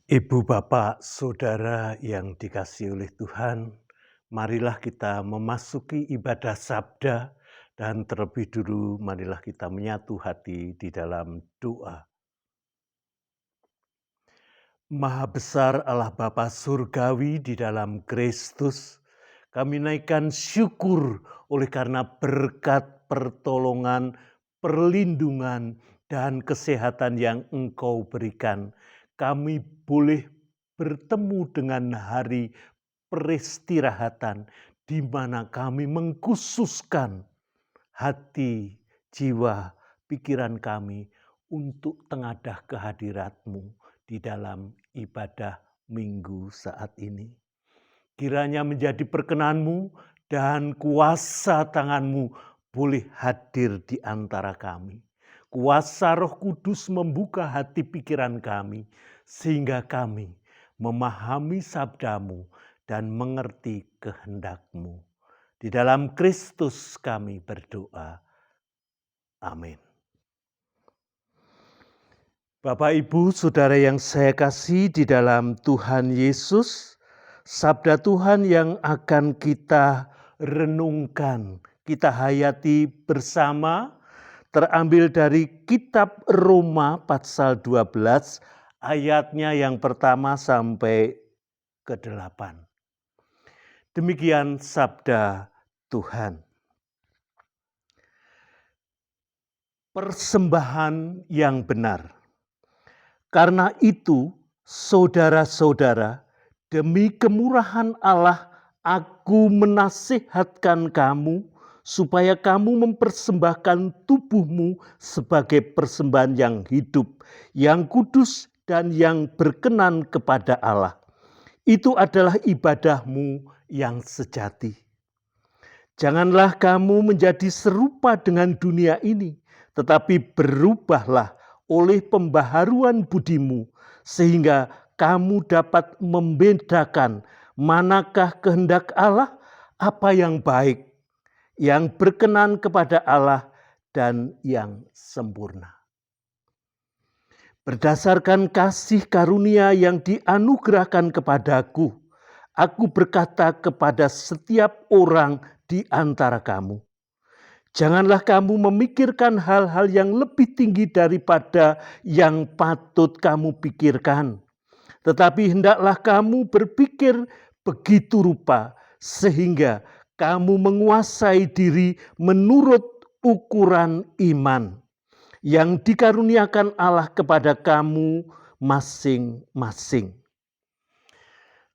Ibu, bapak, saudara yang dikasihi oleh Tuhan, marilah kita memasuki ibadah sabda dan terlebih dulu marilah kita menyatu hati di dalam doa. Maha besar Allah Bapa Surgawi di dalam Kristus, kami naikkan syukur oleh karena berkat, pertolongan, perlindungan, dan kesehatan yang Engkau berikan. Kami boleh bertemu dengan hari peristirahatan di mana kami mengkhususkan hati, jiwa, pikiran kami untuk tengadah kehadirat-Mu di dalam ibadah minggu saat ini. Kiranya menjadi perkenan-Mu dan kuasa tangan-Mu boleh hadir di antara kami. Kuasa Roh Kudus membuka hati pikiran kami sehingga kami memahami sabda-Mu dan mengerti kehendak-Mu. Di dalam Kristus kami berdoa. Amin. Bapak, Ibu, Saudara yang saya kasih di dalam Tuhan Yesus, sabda Tuhan yang akan kita renungkan, kita hayati bersama, terambil dari kitab Roma pasal 12, ayatnya yang pertama sampai ke-8. Demikian sabda Tuhan. Persembahan yang benar. Karena itu, saudara-saudara, demi kemurahan Allah, aku menasihatkan kamu supaya kamu mempersembahkan tubuhmu sebagai persembahan yang hidup, yang kudus dan yang berkenan kepada Allah. Itu adalah ibadahmu yang sejati. Janganlah kamu menjadi serupa dengan dunia ini, tetapi berubahlah oleh pembaharuan budimu, sehingga kamu dapat membedakan manakah kehendak Allah, apa yang baik, yang berkenan kepada Allah, dan yang sempurna. Berdasarkan kasih karunia yang dianugerahkan kepadaku, aku berkata kepada setiap orang di antara kamu, janganlah kamu memikirkan hal-hal yang lebih tinggi daripada yang patut kamu pikirkan. Tetapi hendaklah kamu berpikir begitu rupa sehingga kamu menguasai diri menurut ukuran iman yang dikaruniakan Allah kepada kamu masing-masing.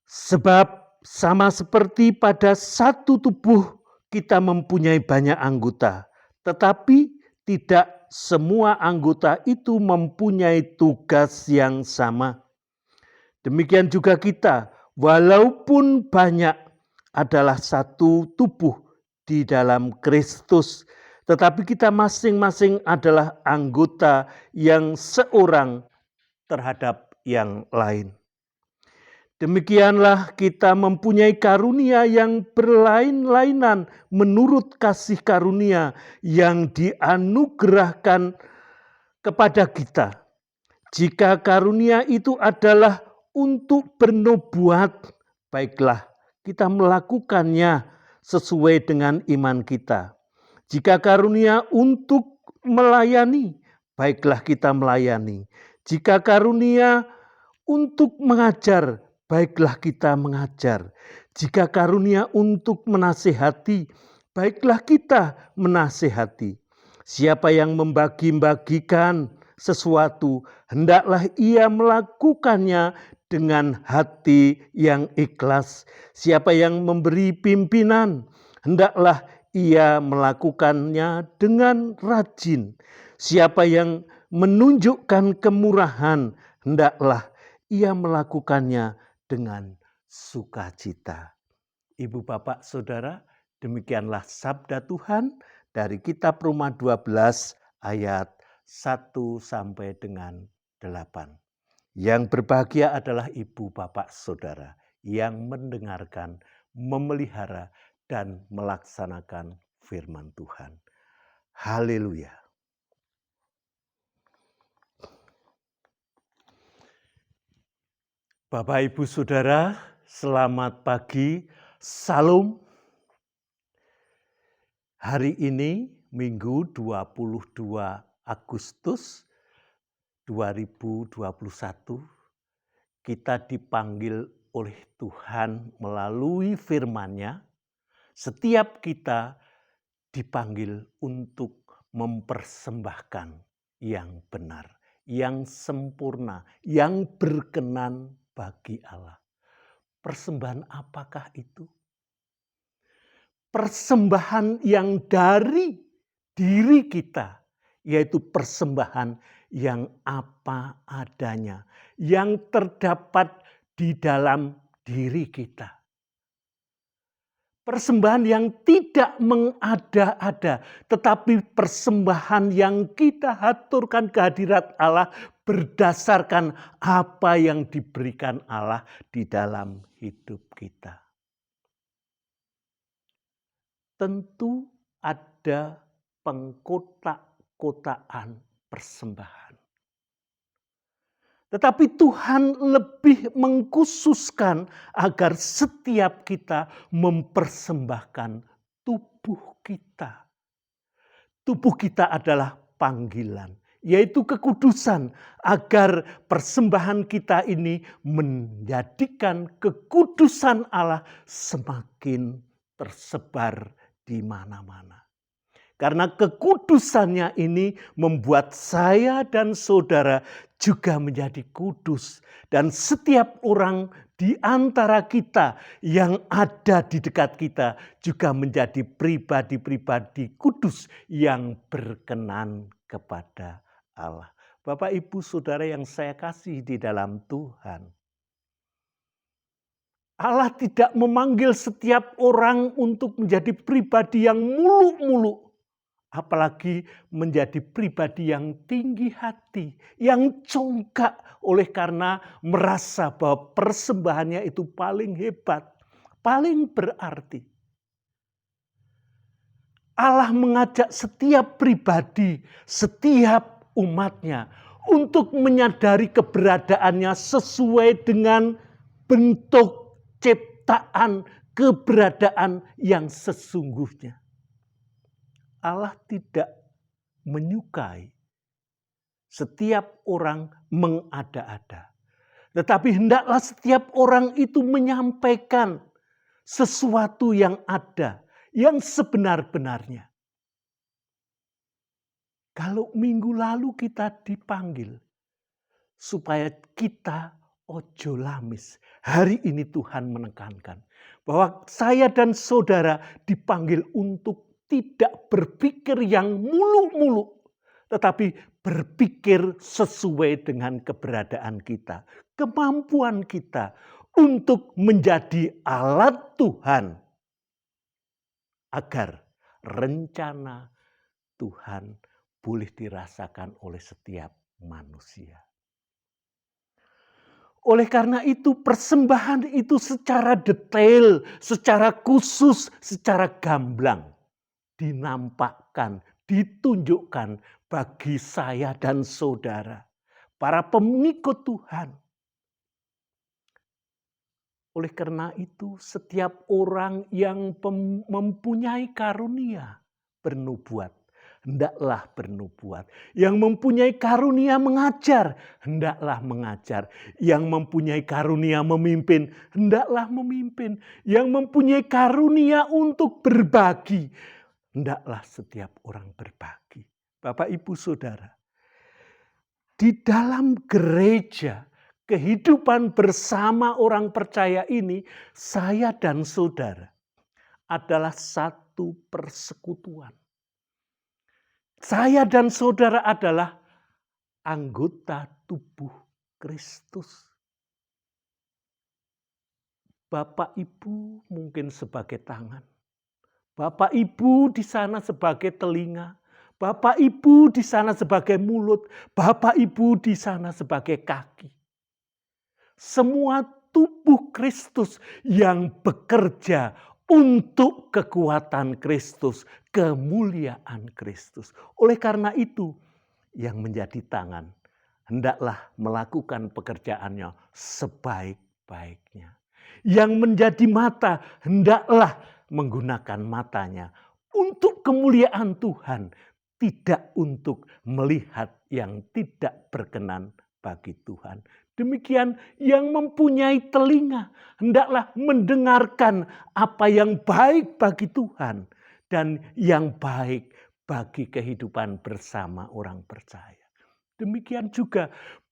Sebab sama seperti pada satu tubuh kita mempunyai banyak anggota, tetapi tidak semua anggota itu mempunyai tugas yang sama. Demikian juga kita, walaupun banyak, adalah satu tubuh di dalam Kristus, tetapi kita masing-masing adalah anggota yang seorang terhadap yang lain. Demikianlah kita mempunyai karunia yang berlain-lainan menurut kasih karunia yang dianugerahkan kepada kita. Jika karunia itu adalah untuk bernubuat, baiklah kita melakukannya sesuai dengan iman kita. Jika karunia untuk melayani, baiklah kita melayani. Jika karunia untuk mengajar, baiklah kita mengajar. Jika karunia untuk menasihati, baiklah kita menasihati. Siapa yang membagi-bagikan sesuatu, hendaklah ia melakukannya dengan hati yang ikhlas. Siapa yang memberi pimpinan, hendaklah ia melakukannya dengan rajin. Siapa yang menunjukkan kemurahan, hendaklah ia melakukannya dengan sukacita. Ibu, bapak, saudara, demikianlah sabda Tuhan dari kitab Roma 12 ayat 1 sampai dengan 8. Yang berbahagia adalah ibu, bapak, saudara yang mendengarkan, memelihara, dan melaksanakan firman Tuhan. Haleluya. Bapak, Ibu, Saudara, selamat pagi. Salam. Hari ini Minggu 22 Agustus 2021, kita dipanggil oleh Tuhan melalui firman-Nya. Setiap kita dipanggil untuk mempersembahkan yang benar, yang sempurna, yang berkenan bagi Allah. Persembahan apakah itu? Persembahan yang dari diri kita, yaitu persembahan yang apa adanya, yang terdapat di dalam diri kita. Persembahan yang tidak mengada-ada, tetapi persembahan yang kita haturkan kehadirat Allah berdasarkan apa yang diberikan Allah di dalam hidup kita. Tentu ada pengkotak-kotaan persembahan. Tetapi Tuhan lebih mengkhususkan agar setiap kita mempersembahkan tubuh kita. Tubuh kita adalah panggilan, yaitu kekudusan, agar persembahan kita ini menjadikan kekudusan Allah semakin tersebar di mana-mana. Karena kekudusannya ini membuat saya dan saudara juga menjadi kudus. Dan setiap orang di antara kita yang ada di dekat kita juga menjadi pribadi-pribadi kudus yang berkenan kepada Allah. Bapak, Ibu, Saudara yang saya kasih di dalam Tuhan. Allah tidak memanggil setiap orang untuk menjadi pribadi yang muluk-muluk. Apalagi menjadi pribadi yang tinggi hati, yang congkak oleh karena merasa bahwa persembahannya itu paling hebat, paling berarti. Allah mengajak setiap pribadi, setiap umatnya untuk menyadari keberadaannya sesuai dengan bentuk ciptaan keberadaan yang sesungguhnya. Allah tidak menyukai setiap orang mengada-ada. Tetapi hendaklah setiap orang itu menyampaikan sesuatu yang ada, yang sebenar-benarnya. Kalau minggu lalu kita dipanggil supaya kita ojo lamis. Hari ini Tuhan menekankan bahwa saya dan saudara dipanggil untuk tidak berpikir yang muluk-muluk, tetapi berpikir sesuai dengan keberadaan kita, kemampuan kita untuk menjadi alat Tuhan agar rencana Tuhan boleh dirasakan oleh setiap manusia. Oleh karena itu persembahan itu secara detail, secara khusus, secara gamblang dinampakkan, ditunjukkan bagi saya dan saudara, para pengikut Tuhan. Oleh karena itu setiap orang yang mempunyai karunia bernubuat, hendaklah bernubuat. Yang mempunyai karunia mengajar, hendaklah mengajar. Yang mempunyai karunia memimpin, hendaklah memimpin. Yang mempunyai karunia untuk berbagi, hendaklah setiap orang berbagi. Bapak, Ibu, Saudara, di dalam gereja, kehidupan bersama orang percaya ini, saya dan saudara adalah satu persekutuan. Saya dan saudara adalah anggota tubuh Kristus. Bapak Ibu mungkin sebagai tangan. Bapak Ibu di sana sebagai telinga. Bapak Ibu di sana sebagai mulut. Bapak Ibu di sana sebagai kaki. Semua tubuh Kristus yang bekerja untuk kekuatan Kristus, kemuliaan Kristus. Oleh karena itu, yang menjadi tangan hendaklah melakukan pekerjaannya sebaik-baiknya. Yang menjadi mata, hendaklah menggunakan matanya untuk kemuliaan Tuhan, tidak untuk melihat yang tidak berkenan bagi Tuhan. Demikian yang mempunyai telinga, hendaklah mendengarkan apa yang baik bagi Tuhan dan yang baik bagi kehidupan bersama orang percaya. Demikian juga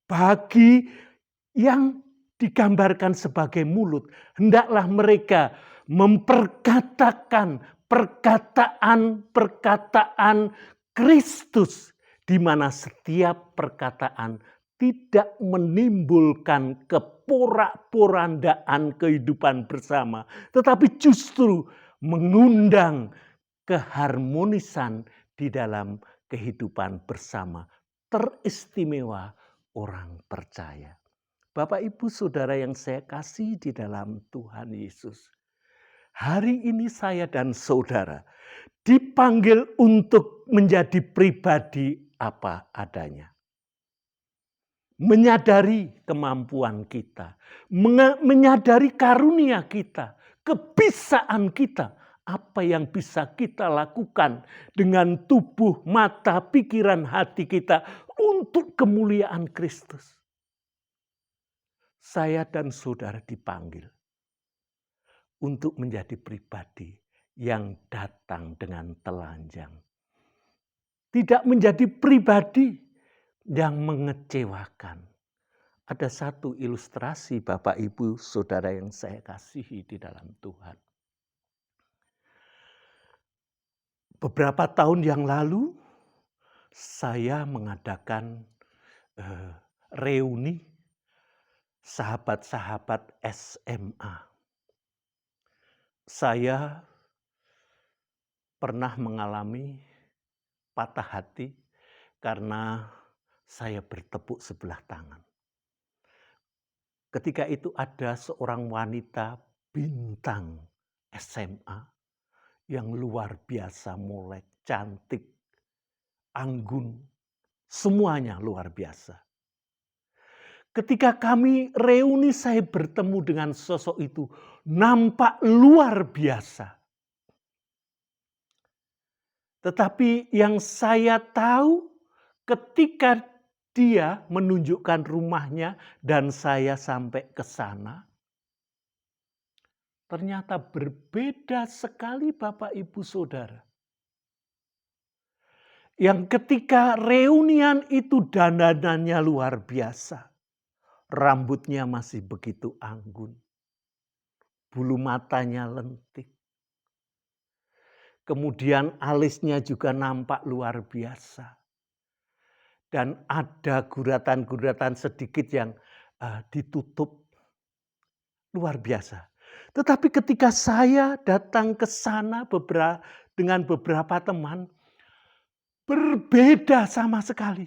bagi yang digambarkan sebagai mulut, hendaklah mereka memperkatakan perkataan-perkataan Kristus, di mana setiap perkataan tidak menimbulkan keporak-porandaan kehidupan bersama, tetapi justru mengundang keharmonisan di dalam kehidupan bersama, teristimewa orang percaya. Bapak, Ibu, Saudara yang saya kasih di dalam Tuhan Yesus, hari ini saya dan saudara dipanggil untuk menjadi pribadi apa adanya. Menyadari kemampuan kita, menyadari karunia kita, kebisaan kita, apa yang bisa kita lakukan dengan tubuh, mata, pikiran, hati kita untuk kemuliaan Kristus. Saya dan saudara dipanggil untuk menjadi pribadi yang datang dengan telanjang. Tidak menjadi pribadi yang mengecewakan. Ada satu ilustrasi Bapak, Ibu, Saudara yang saya kasihi di dalam Tuhan. Beberapa tahun yang lalu saya mengadakan reuni sahabat-sahabat SMA. Saya pernah mengalami patah hati karena saya bertepuk sebelah tangan. Ketika itu ada seorang wanita bintang SMA yang luar biasa, molek, cantik, anggun, semuanya luar biasa. Ketika kami reuni, saya bertemu dengan sosok itu, nampak luar biasa. Tetapi yang saya tahu ketika dia menunjukkan rumahnya dan saya sampai ke sana, ternyata berbeda sekali Bapak, Ibu, Saudara. Yang ketika reunian itu dandanannya luar biasa. Rambutnya masih begitu anggun. Bulu matanya lentik. Kemudian alisnya juga nampak luar biasa. Dan ada guratan-guratan sedikit yang ditutup. Luar biasa. Tetapi ketika saya datang ke sana dengan beberapa teman, berbeda sama sekali.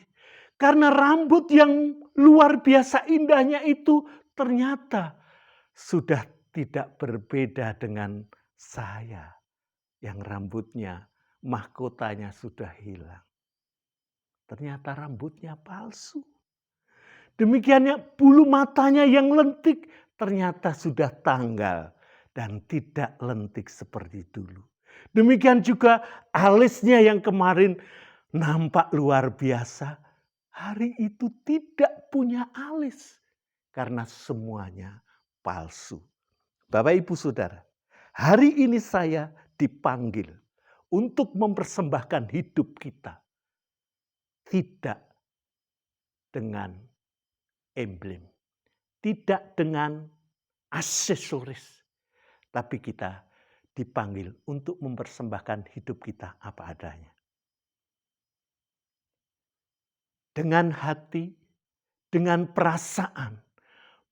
Karena rambut yang luar biasa indahnya itu ternyata sudah tidak berbeda dengan saya yang rambutnya, mahkotanya sudah hilang. Ternyata rambutnya palsu. Demikiannya bulu matanya yang lentik ternyata sudah tanggal dan tidak lentik seperti dulu. Demikian juga alisnya yang kemarin nampak luar biasa, hari itu tidak punya alis karena semuanya palsu. Bapak, Ibu, Saudara, hari ini saya dipanggil untuk mempersembahkan hidup kita tidak dengan emblem, tidak dengan aksesoris, tapi kita dipanggil untuk mempersembahkan hidup kita apa adanya. Dengan hati, dengan perasaan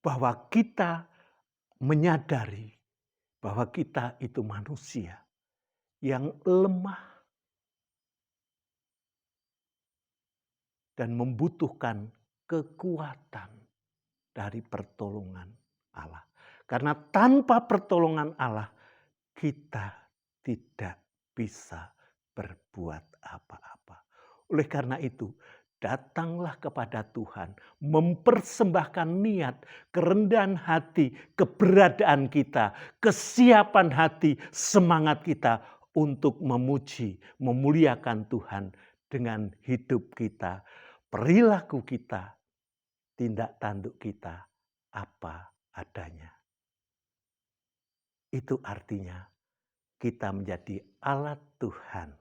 bahwa kita menyadari bahwa kita itu manusia yang lemah dan membutuhkan kekuatan dari pertolongan Allah. Karena tanpa pertolongan Allah, kita tidak bisa berbuat apa-apa. Oleh karena itu, datanglah kepada Tuhan, mempersembahkan niat, kerendahan hati, keberadaan kita, kesiapan hati, semangat kita untuk memuji, memuliakan Tuhan dengan hidup kita, perilaku kita, tindak tanduk kita, apa adanya. Itu artinya kita menjadi alat Tuhan,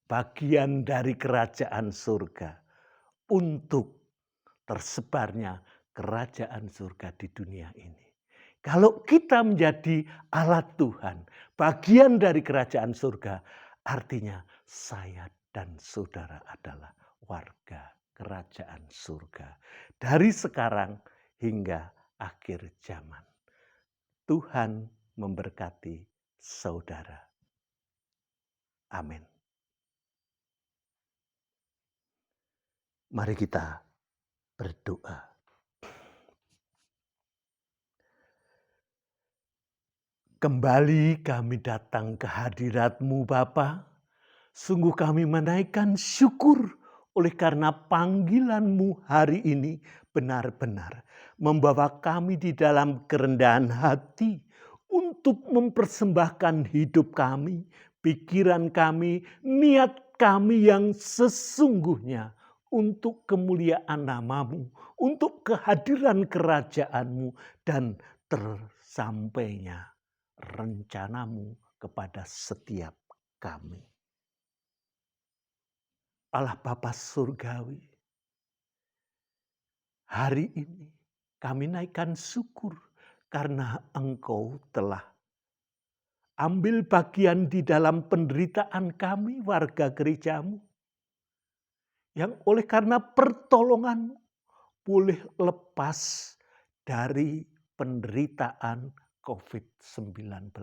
bagian dari kerajaan surga, untuk tersebarnya kerajaan surga di dunia ini. Kalau kita menjadi alat Tuhan, bagian dari kerajaan surga, artinya saya dan saudara adalah warga kerajaan surga. Dari sekarang hingga akhir zaman. Tuhan memberkati saudara. Amin. Mari kita berdoa. Kembali kami datang ke hadirat-Mu Bapa. Sungguh kami menaikkan syukur oleh karena panggilan-Mu hari ini benar-benar membawa kami di dalam kerendahan hati untuk mempersembahkan hidup kami, pikiran kami, niat kami yang sesungguhnya untuk kemuliaan nama-Mu, untuk kehadiran kerajaan-Mu dan tersampainya rencana-Mu kepada setiap kami. Allah Bapa Surgawi, hari ini kami naikkan syukur karena Engkau telah ambil bagian di dalam penderitaan kami warga gereja-Mu, yang oleh karena pertolongan boleh lepas dari penderitaan COVID-19.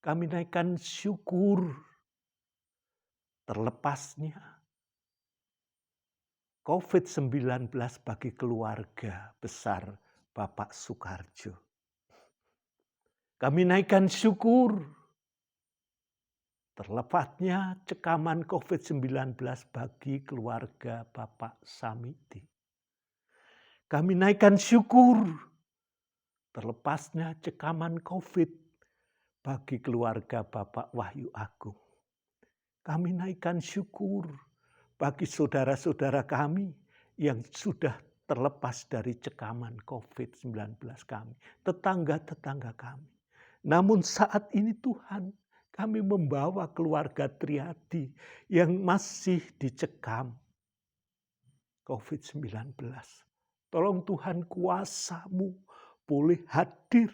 Kami naikkan syukur terlepasnya COVID-19 bagi keluarga besar Bapak Soekarjo. Kami naikkan syukur terlepasnya cekaman COVID-19 bagi keluarga Bapak Samiti. Kami naikkan syukur terlepasnya cekaman COVID bagi keluarga Bapak Wahyu Agung. Kami naikkan syukur bagi saudara-saudara kami yang sudah terlepas dari cekaman COVID-19 kami, tetangga-tetangga kami. Namun saat ini Tuhan, kami membawa keluarga Triadi yang masih dicekam COVID-19. Tolong Tuhan, kuasa-Mu boleh hadir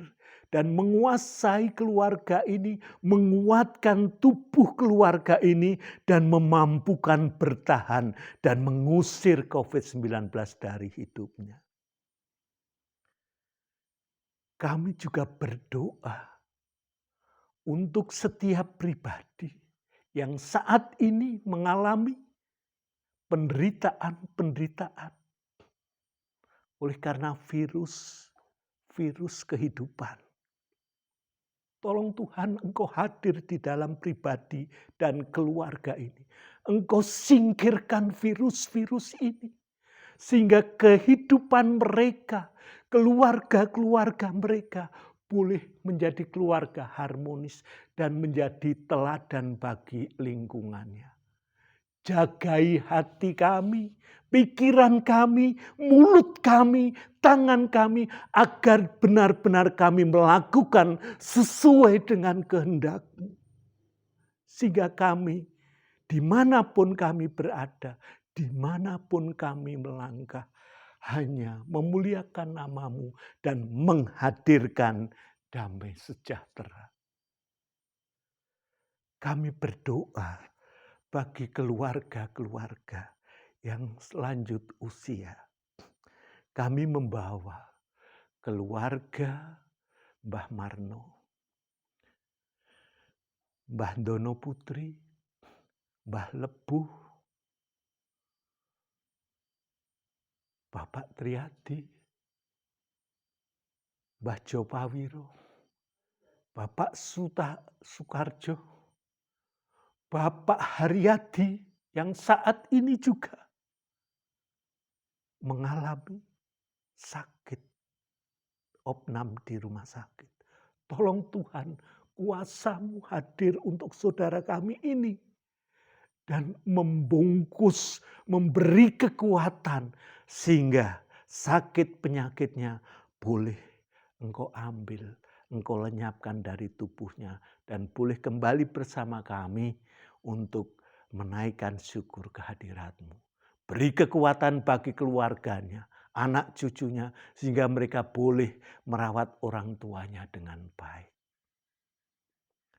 dan menguasai keluarga ini, menguatkan tubuh keluarga ini, dan memampukan bertahan dan mengusir COVID-19 dari hidupnya. Kami juga berdoa untuk setiap pribadi yang saat ini mengalami penderitaan oleh karena virus kehidupan. Tolong Tuhan, Engkau hadir di dalam pribadi dan keluarga ini. Engkau singkirkan virus-virus ini. Sehingga kehidupan mereka, keluarga-keluarga mereka boleh menjadi keluarga harmonis dan menjadi teladan bagi lingkungannya. Jagai hati kami, pikiran kami, mulut kami, tangan kami, agar benar-benar kami melakukan sesuai dengan kehendak-Mu. Sehingga kami, dimanapun kami berada, dimanapun kami melangkah, hanya memuliakan nama-Mu dan menghadirkan damai sejahtera. Kami berdoa bagi keluarga-keluarga yang lanjut usia. Kami membawa keluarga Mbah Marno, Mbah Dono Putri, Mbah Lebuh, Bapak Triadi, Mbah Jopawiro, Bapak Soekarjo, Bapak Haryadi yang saat ini juga mengalami sakit, opnam di rumah sakit. Tolong Tuhan, kuasa-Mu hadir untuk saudara kami ini. Dan membungkus, memberi kekuatan. Sehingga sakit penyakitnya boleh Engkau ambil, Engkau lenyapkan dari tubuhnya. Dan boleh kembali bersama kami untuk menaikkan syukur kehadirat-Mu. Beri kekuatan bagi keluarganya, anak cucunya, sehingga mereka boleh merawat orang tuanya dengan baik.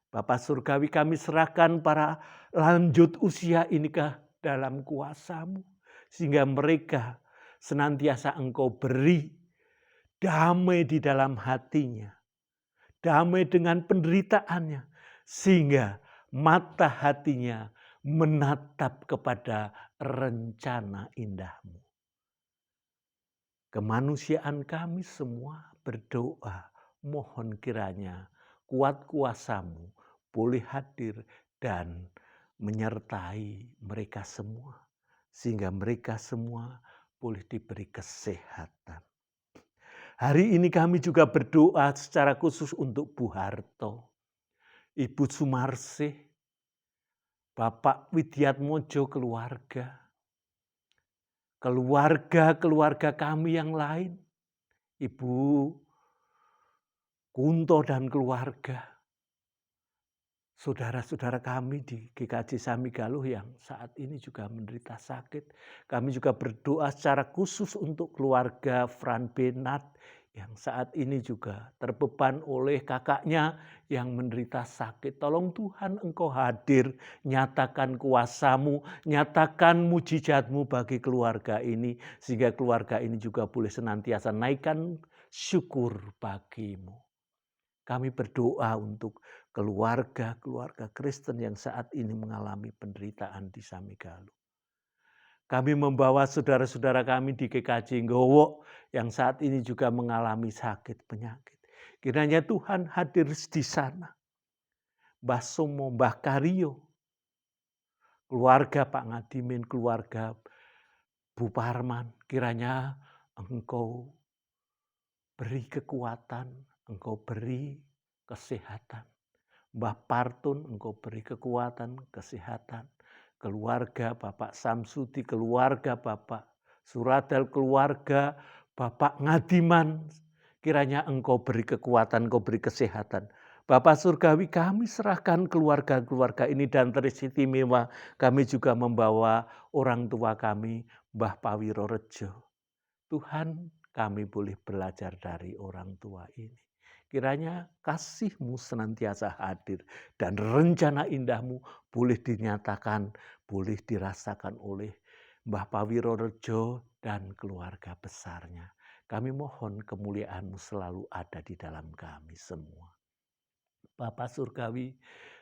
Bapa Surgawi, kami serahkan para lanjut usia ini ke dalam kuasa-Mu. Sehingga mereka senantiasa Engkau beri damai di dalam hatinya. Damai dengan penderitaannya. Sehingga mata hatinya menatap kepada rencana indah-Mu. Kemanusiaan kami semua berdoa, mohon kiranya kuat kuasa-Mu boleh hadir dan menyertai mereka semua. Sehingga mereka semua boleh diberi kesehatan. Hari ini kami juga berdoa secara khusus untuk Bu Harto, Ibu Sumarsih, Bapak Widiatmojo keluarga kami yang lain, Ibu Kunto dan keluarga, saudara-saudara kami di GKJ Samigaluh yang saat ini juga menderita sakit. Kami juga berdoa secara khusus untuk keluarga Fran Benat yang saat ini juga terbeban oleh kakaknya yang menderita sakit. Tolong Tuhan Engkau hadir, nyatakan kuasa-Mu, nyatakan mujizat-Mu bagi keluarga ini. Sehingga keluarga ini juga boleh senantiasa naikkan syukur bagi-Mu. Kami berdoa untuk keluarga Kristen yang saat ini mengalami penderitaan di Samigaluh. Kami membawa saudara-saudara kami di GKJ Nggowo yang saat ini juga mengalami sakit penyakit. Kiranya Tuhan hadir di sana. Mbah Somo, Mbah Karyo, keluarga Pak Ngadimin, keluarga Bu Parman, kiranya Engkau beri kekuatan, Engkau beri kesehatan. Mbah Partun, Engkau beri kekuatan, kesehatan. Keluarga Bapak Samsudi, keluarga Bapak Suradal, keluarga Bapak Ngadiman. Kiranya Engkau beri kekuatan, Engkau beri kesehatan. Bapak Surgawi, kami serahkan keluarga-keluarga ini dan teristimewa. Kami juga membawa orang tua kami, Mbah Pawiro Rejo. Tuhan, kami boleh belajar dari orang tua ini. Kiranya kasih-Mu senantiasa hadir dan rencana indah-Mu boleh dinyatakan, boleh dirasakan oleh Mbah Pawiro Rejo dan keluarga besarnya. Kami mohon kemuliaan-Mu selalu ada di dalam kami semua. Bapak Surgawi,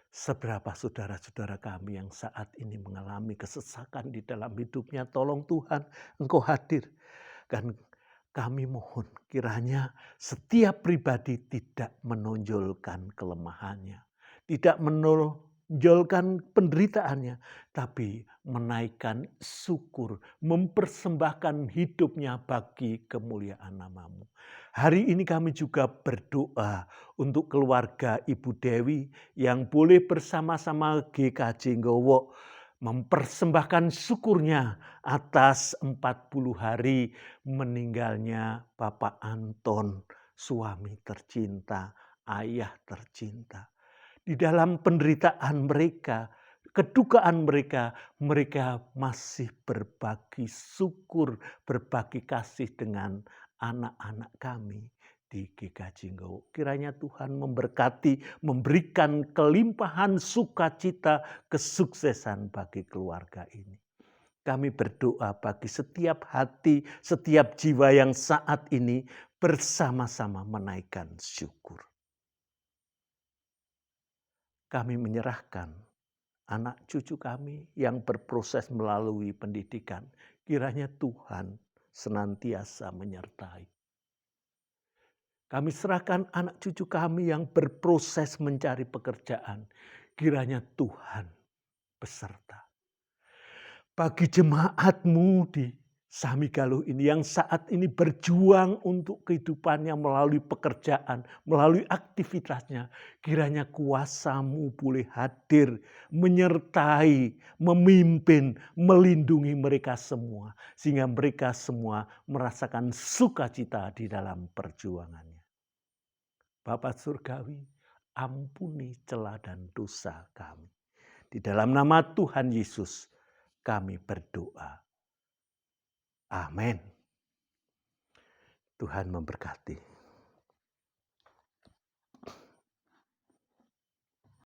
seberapa saudara-saudara kami yang saat ini mengalami kesesakan di dalam hidupnya, tolong Tuhan Engkau hadir. Dan kami mohon kiranya setiap pribadi tidak menonjolkan kelemahannya, tidak menonjolkan penderitaannya, tapi menaikkan syukur, mempersembahkan hidupnya bagi kemuliaan nama-Mu. Hari ini kami juga berdoa untuk keluarga Ibu Dewi yang boleh bersama-sama GKJ Nggowo mempersembahkan syukurnya atas 40 hari meninggalnya Bapak Anton, suami tercinta, ayah tercinta. Di dalam penderitaan mereka, kedukaan mereka, mereka masih berbagi syukur, berbagi kasih dengan anak-anak kami di GKJ Nggowo. Kiranya Tuhan memberkati, memberikan kelimpahan sukacita, kesuksesan bagi keluarga ini. Kami berdoa bagi setiap hati, setiap jiwa yang saat ini bersama-sama menaikkan syukur. Kami menyerahkan anak cucu kami yang berproses melalui pendidikan. Kiranya Tuhan senantiasa menyertai. Kami serahkan anak cucu kami yang berproses mencari pekerjaan. Kiranya Tuhan beserta. Bagi jemaat-Mu di Samigaluh ini yang saat ini berjuang untuk kehidupannya melalui pekerjaan, melalui aktivitasnya. Kiranya kuasa-Mu boleh hadir, menyertai, memimpin, melindungi mereka semua. Sehingga mereka semua merasakan sukacita di dalam perjuangannya. Bapa Surgawi, ampuni celah dan dosa kami. Di dalam nama Tuhan Yesus kami berdoa. Amin. Tuhan memberkati.